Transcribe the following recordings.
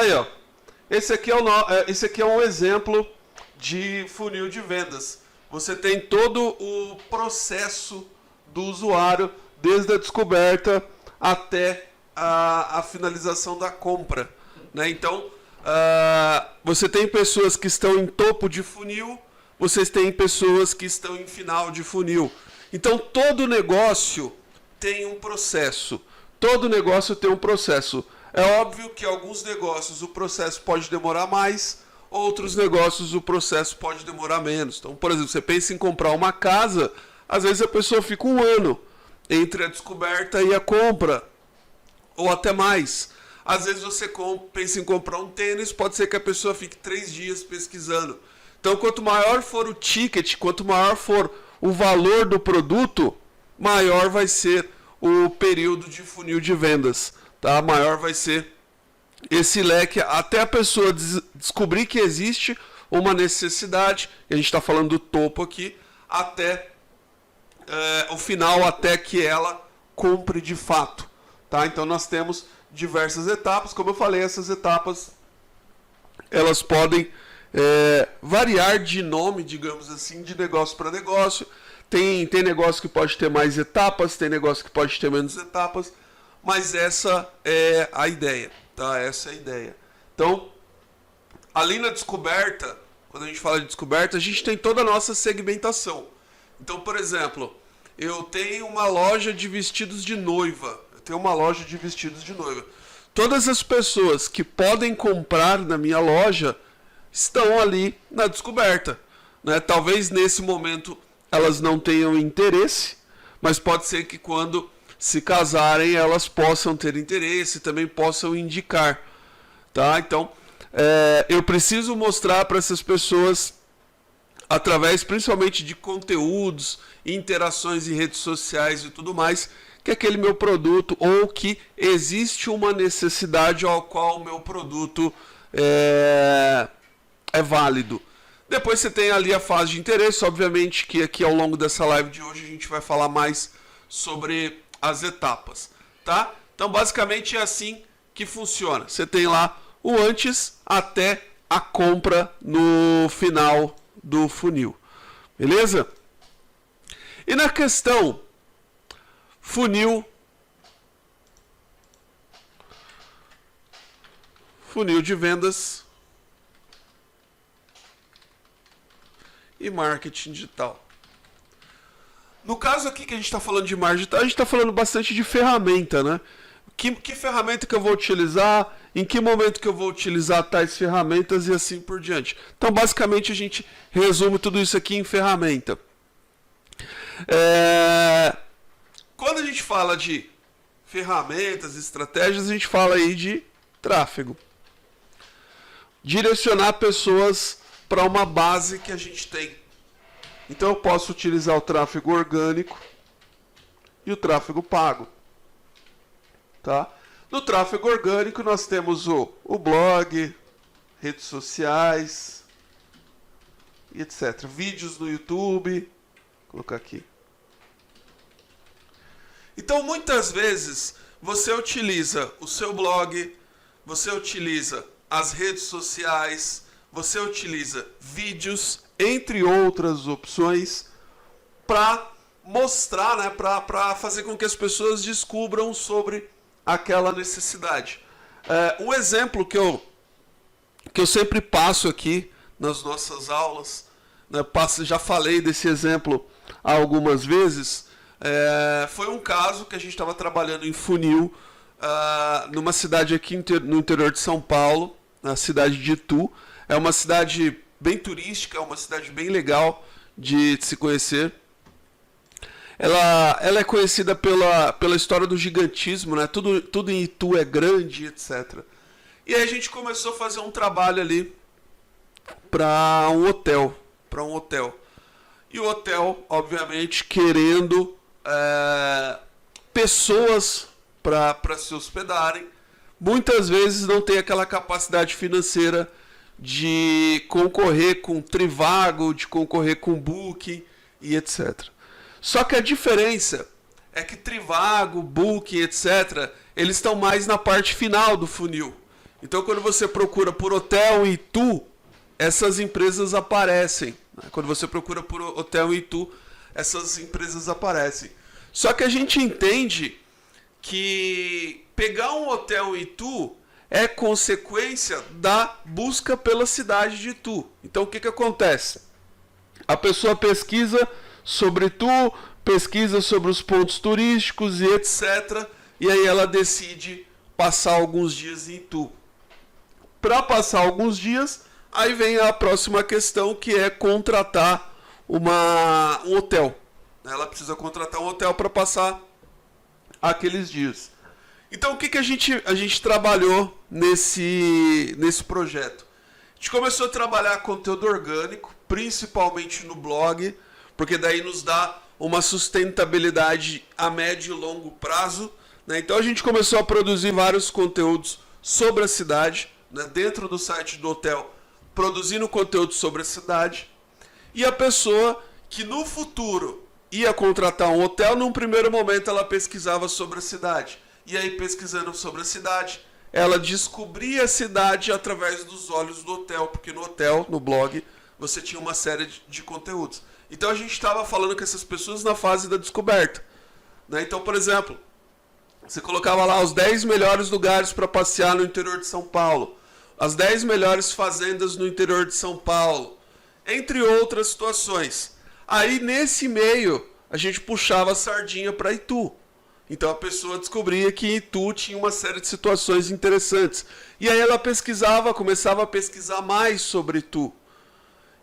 aí, ó. Esse aqui é um exemplo de funil de vendas. Você tem todo o processo do usuário, desde a descoberta até a finalização da compra, né? Então, você tem pessoas que estão em topo de funil, vocês têm pessoas que estão em final de funil. Então, todo negócio tem um processo. Todo negócio tem um processo. É óbvio que alguns negócios o processo pode demorar mais, outros negócios o processo pode demorar menos. Então, por exemplo, você pensa em comprar uma casa, às vezes a pessoa fica um ano entre a descoberta e a compra, ou até mais. Às vezes você pensa em comprar um tênis, pode ser que a pessoa fique 3 dias pesquisando. Então, quanto maior for o ticket, quanto maior for o valor do produto, maior vai ser o período de funil de vendas. Tá? Maior vai ser esse leque, até a pessoa descobrir que existe uma necessidade, e a gente está falando do topo aqui, até o final, até que ela compre de fato. Tá? Então nós temos diversas etapas, como eu falei, essas etapas elas podem variar de nome, digamos assim, de negócio para negócio. Tem negócio que pode ter mais etapas, tem negócio que pode ter menos etapas, mas essa é a ideia, tá? Essa é a ideia. Então, ali na descoberta, quando a gente fala de descoberta, a gente tem toda a nossa segmentação. Então, por exemplo, eu tenho uma loja de vestidos de noiva. Todas as pessoas que podem comprar na minha loja estão ali na descoberta, né? Talvez nesse momento elas não tenham interesse, mas pode ser que quando se casarem elas possam ter interesse, também possam indicar, tá? Então, eu preciso mostrar para essas pessoas, através principalmente de conteúdos, interações em redes sociais e tudo mais, que aquele meu produto, ou que existe uma necessidade ao qual o meu produto é válido. Depois você tem ali a fase de interesse, obviamente que aqui ao longo dessa live de hoje a gente vai falar mais sobre as etapas, tá? Então basicamente é assim que funciona. Você tem lá o antes até a compra no final do funil, beleza? E na questão funil de vendas e marketing digital. No caso aqui que a gente está falando de marketing digital, a gente está falando bastante de ferramenta, né? Que ferramenta que eu vou utilizar, em que momento que eu vou utilizar tais ferramentas e assim por diante. Então, basicamente, a gente resume tudo isso aqui em ferramenta. Quando a gente fala de ferramentas, estratégias, a gente fala aí de tráfego. Direcionar pessoas para uma base que a gente tem. Então eu posso utilizar o tráfego orgânico e o tráfego pago. Tá? No tráfego orgânico nós temos o blog, redes sociais, e etc. Vídeos no YouTube. Vou colocar aqui. Então muitas vezes você utiliza o seu blog, você utiliza as redes sociais, você utiliza vídeos, entre outras opções, para mostrar, né, para fazer com que as pessoas descubram sobre aquela necessidade. Um exemplo que eu sempre passo aqui nas nossas aulas, né, já falei desse exemplo algumas vezes, foi um caso que a gente estava trabalhando em funil, numa cidade aqui no interior de São Paulo, na cidade de Itu. É uma cidade bem turística, é uma cidade bem legal de se conhecer. Ela é conhecida pela história do gigantismo, né? Tudo em Itu é grande, etc. E aí a gente começou a fazer um trabalho ali para um hotel. E o hotel, obviamente, querendo pessoas para se hospedarem, muitas vezes não tem aquela capacidade financeira de concorrer com Trivago, de concorrer com Booking e etc. Só que a diferença é que Trivago, Booking, etc., eles estão mais na parte final do funil. Então, quando você procura por hotel em Itu, essas empresas aparecem. Quando você procura por hotel em Itu, essas empresas aparecem. Só que a gente entende que pegar um hotel em Itu é consequência da busca pela cidade de Itu. Então, o que acontece? A pessoa pesquisa sobre Itu, pesquisa sobre os pontos turísticos e etc. E aí ela decide passar alguns dias em Itu. Para passar alguns dias, aí vem a próxima questão, que é contratar um hotel. Ela precisa contratar um hotel para passar aqueles dias. Então, o que a gente trabalhou nesse projeto? A gente começou a trabalhar conteúdo orgânico, principalmente no blog, porque daí nos dá uma sustentabilidade a médio e longo prazo, né? Então, a gente começou a produzir vários conteúdos sobre a cidade, né, dentro do site do hotel, produzindo conteúdo sobre a cidade. E a pessoa que no futuro ia contratar um hotel, num primeiro momento ela pesquisava sobre a cidade. E aí, pesquisando sobre a cidade, ela descobria a cidade através dos olhos do hotel, porque no hotel, no blog, você tinha uma série de conteúdos. Então, a gente estava falando com essas pessoas na fase da descoberta, né? Então, por exemplo, você colocava lá os 10 melhores lugares para passear no interior de São Paulo, as 10 melhores fazendas no interior de São Paulo, entre outras situações. Aí, nesse meio, a gente puxava a sardinha para Itu. Então a pessoa descobria que em Itu tinha uma série de situações interessantes. E aí ela pesquisava, começava a pesquisar mais sobre Itu.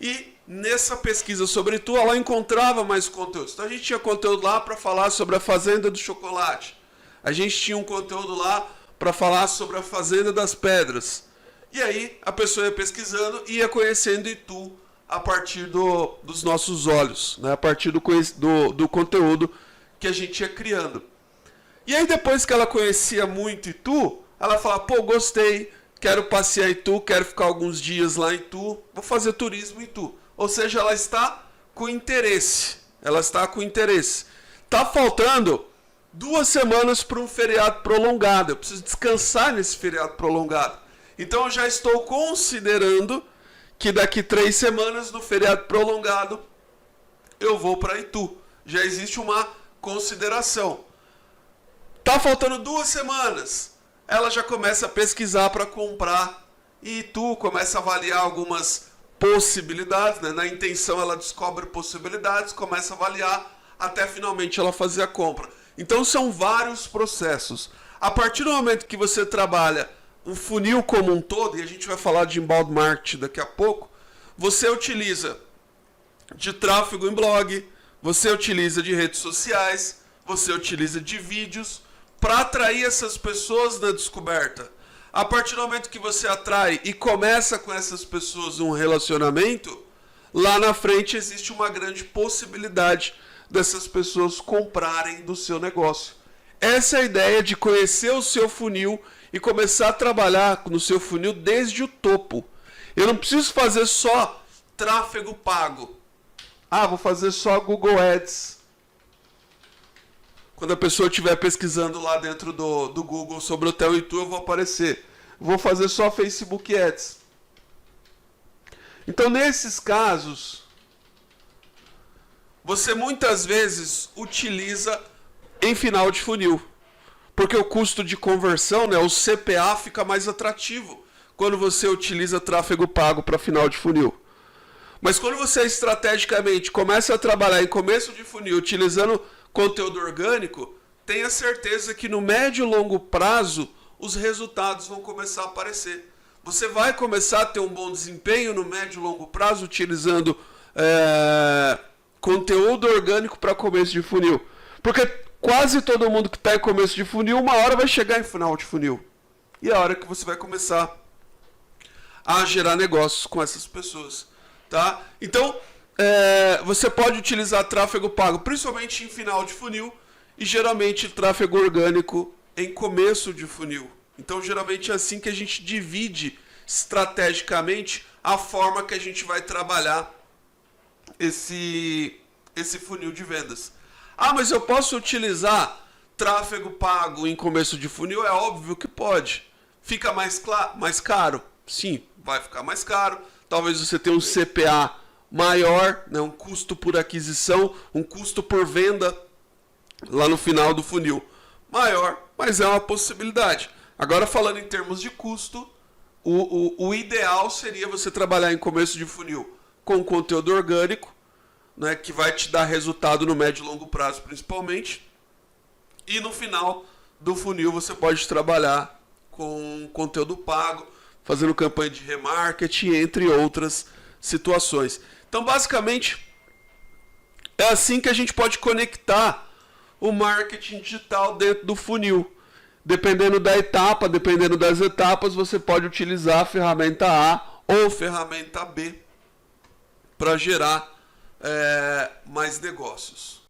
E nessa pesquisa sobre Itu, ela encontrava mais conteúdos. Então a gente tinha conteúdo lá para falar sobre a Fazenda do Chocolate. A gente tinha um conteúdo lá para falar sobre a Fazenda das Pedras. E aí a pessoa ia pesquisando e ia conhecendo Itu a partir dos nossos olhos, né? A partir do conteúdo que a gente ia criando. E aí depois que ela conhecia muito Itu, ela fala, pô, gostei, quero passear em Itu, quero ficar alguns dias lá em Itu, vou fazer turismo em Itu. Ou seja, ela está com interesse. Ela está com interesse. Tá faltando 2 semanas para um feriado prolongado. Eu preciso descansar nesse feriado prolongado. Então eu já estou considerando que daqui 3 semanas, no feriado prolongado, eu vou para Itu. Já existe uma consideração. Tá faltando 2 semanas. Ela já começa a pesquisar para comprar. E Itu começa a avaliar algumas possibilidades, né? Na intenção ela descobre possibilidades, começa a avaliar, até finalmente ela fazer a compra. Então são vários processos. A partir do momento que você trabalha um funil como um todo, e a gente vai falar de inbound marketing daqui a pouco, você utiliza de tráfego em blog, você utiliza de redes sociais, você utiliza de vídeos, para atrair essas pessoas na descoberta. A partir do momento que você atrai e começa com essas pessoas um relacionamento, lá na frente existe uma grande possibilidade dessas pessoas comprarem do seu negócio. Essa é a ideia de conhecer o seu funil e começar a trabalhar no seu funil desde o topo. Eu não preciso fazer só tráfego pago. Ah, vou fazer só Google Ads. Quando a pessoa estiver pesquisando lá dentro do Google sobre o Hotel Itu, eu vou aparecer. Vou fazer só Facebook Ads. Então, nesses casos, você muitas vezes utiliza em final de funil. Porque o custo de conversão, né, o CPA, fica mais atrativo quando você utiliza tráfego pago para final de funil. Mas quando você estrategicamente começa a trabalhar em começo de funil utilizando conteúdo orgânico, tenha certeza que no médio e longo prazo os resultados vão começar a aparecer. Você vai começar a ter um bom desempenho no médio e longo prazo utilizando conteúdo orgânico para começo de funil. Porque quase todo mundo que está em começo de funil, uma hora vai chegar em final de funil. E é a hora que você vai começar a gerar negócios com essas pessoas. Tá? Então, você pode utilizar tráfego pago, principalmente em final de funil, e geralmente tráfego orgânico em começo de funil. Então, geralmente é assim que a gente divide estrategicamente a forma que a gente vai trabalhar esse funil de vendas. Ah, mas eu posso utilizar tráfego pago em começo de funil? É óbvio que pode. Fica mais caro? Sim, vai ficar mais caro. Talvez você tenha um CPA maior, né, um custo por aquisição, um custo por venda lá no final do funil maior, mas é uma possibilidade. Agora, falando em termos de custo, o ideal seria você trabalhar em começo de funil com conteúdo orgânico, né, que vai te dar resultado no médio e longo prazo principalmente, e no final do funil você pode trabalhar com conteúdo pago, fazendo campanha de remarketing, entre outras situações. Então, basicamente, é assim que a gente pode conectar o marketing digital dentro do funil. Dependendo da etapa, dependendo das etapas, você pode utilizar a ferramenta A ou ferramenta B para gerar mais negócios.